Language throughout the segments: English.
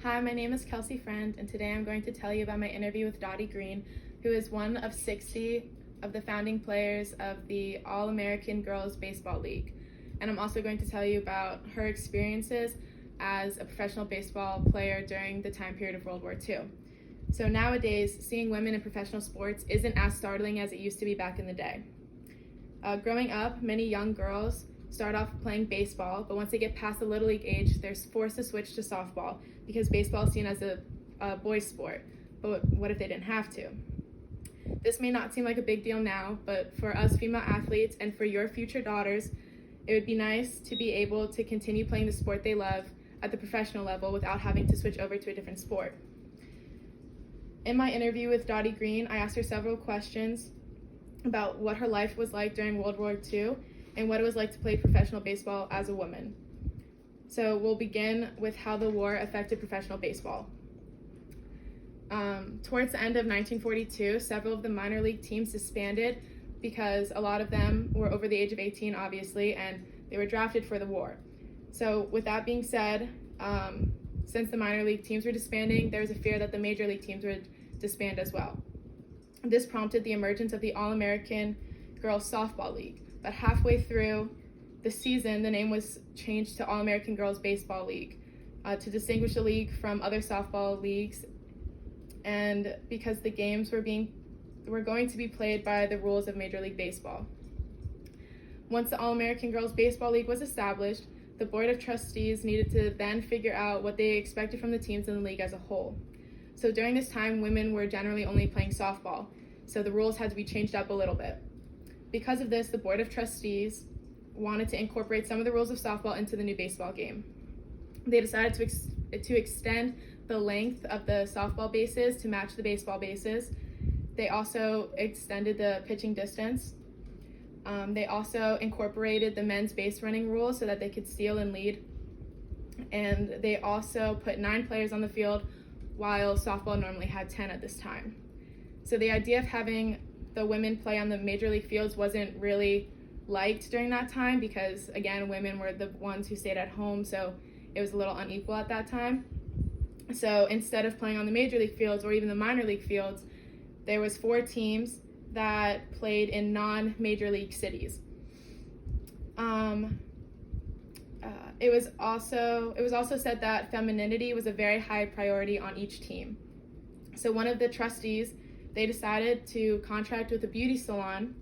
Hi, my name is Kelsea Friend, and today I'm going to tell you about my interview with Dottie Green, who is one of 60 of the founding players of the All-American Girls Baseball League. And I'm also going to tell you about her experiences as a professional baseball player during the time period of World War II. So nowadays, seeing women in professional sports isn't as startling as it used to be back in the day. Growing up, many young girls start off playing baseball, but once they get past the Little League age, they're forced to switch to softball because baseball is seen as a boys' sport. But what if they didn't have to? This may not seem like a big deal now, but for us female athletes and for your future daughters, it would be nice to be able to continue playing the sport they love at the professional level without having to switch over to a different sport. In my interview with Dottie Green, I asked her several questions about what her life was like during World War II and what it was like to play professional baseball as a woman. So we'll begin with how the war affected professional baseball. Towards the end of 1942, several of the minor league teams disbanded because a lot of them were over the age of 18, obviously, and they were drafted for the war. So with that being said, since the minor league teams were disbanding, there was a fear that the major league teams would disband as well. This prompted the emergence of the All-American Girls Softball League. But halfway through the season, the name was changed to All-American Girls Baseball League to distinguish the league from other softball leagues, and because the games were going to be played by the rules of Major League Baseball. Once the All-American Girls Baseball League was established, the Board of Trustees needed to then figure out what they expected from the teams in the league as a whole. So during this time, women were generally only playing softball, so the rules had to be changed up a little bit. Because of this, the Board of Trustees wanted to incorporate some of the rules of softball into the new baseball game. They decided to extend the length of the softball bases to match the baseball bases. They also extended the pitching distance. They also incorporated the men's base running rules so that they could steal and lead. And they also put 9 players on the field, while softball normally had 10 at this time. So the idea of having the women play on the major league fields wasn't really liked during that time because, again, women were the ones who stayed at home, so it was a little unequal at that time. So instead of playing on the major league fields or even the minor league fields, there was 4 teams that played in non-major league cities. It was also said that femininity was a very high priority on each team. So one of the trustees, they decided to contract with a beauty salon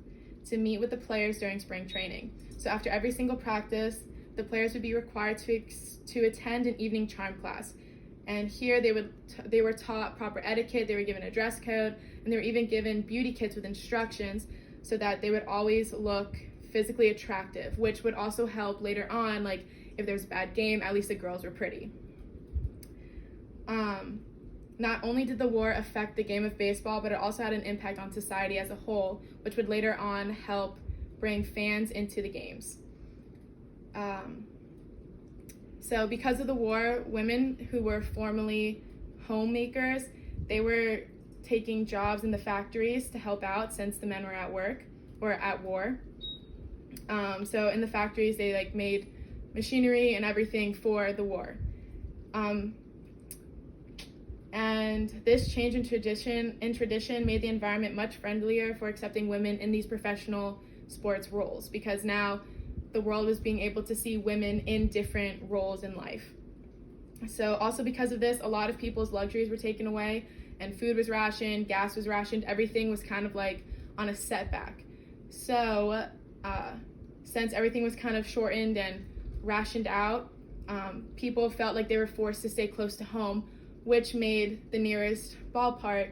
to meet with the players during spring training. So after every single practice, the players would be required to attend an evening charm class. And here they were taught proper etiquette, they were given a dress code, and they were even given beauty kits with instructions so that they would always look physically attractive, which would also help later on, like if there's a bad game, at least the girls were pretty. Not only did the war affect the game of baseball, but it also had an impact on society as a whole, which would later on help bring fans into the games. So because of the war, women who were formerly homemakers, they were taking jobs in the factories to help out since the men were at work or at war. So in the factories, they made machinery and everything for the war. And this change in tradition made the environment much friendlier for accepting women in these professional sports roles, because now the world was being able to see women in different roles in life. So also because of this, a lot of people's luxuries were taken away, and food was rationed, gas was rationed, everything was kind of like on a setback. So since everything was kind of shortened and rationed out, people felt like they were forced to stay close to home, which made the nearest ballpark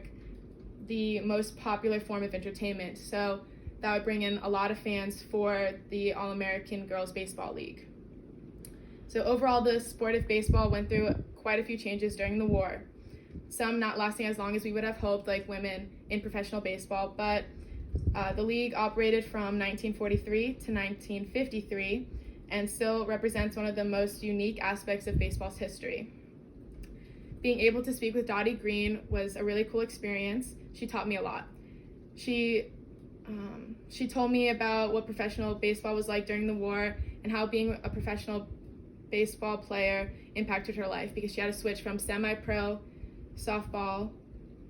the most popular form of entertainment. So that would bring in a lot of fans for the All-American Girls Baseball League. So overall, the sport of baseball went through quite a few changes during the war, some not lasting as long as we would have hoped, like women in professional baseball, but the league operated from 1943 to 1953 and still represents one of the most unique aspects of baseball's history. Being able to speak with Dottie Green was a really cool experience. She taught me a lot. She told me about what professional baseball was like during the war and how being a professional baseball player impacted her life, because she had to switch from semi-pro softball,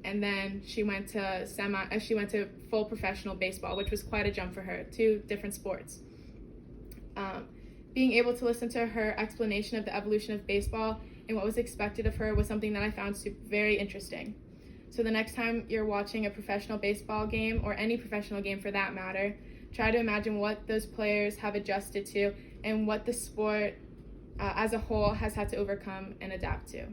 and then she went to full professional baseball, which was quite a jump for her, 2 different sports. Being able to listen to her explanation of the evolution of baseball and what was expected of her was something that I found very interesting. So the next time you're watching a professional baseball game, or any professional game for that matter, try to imagine what those players have adjusted to and what the sport as a whole has had to overcome and adapt to.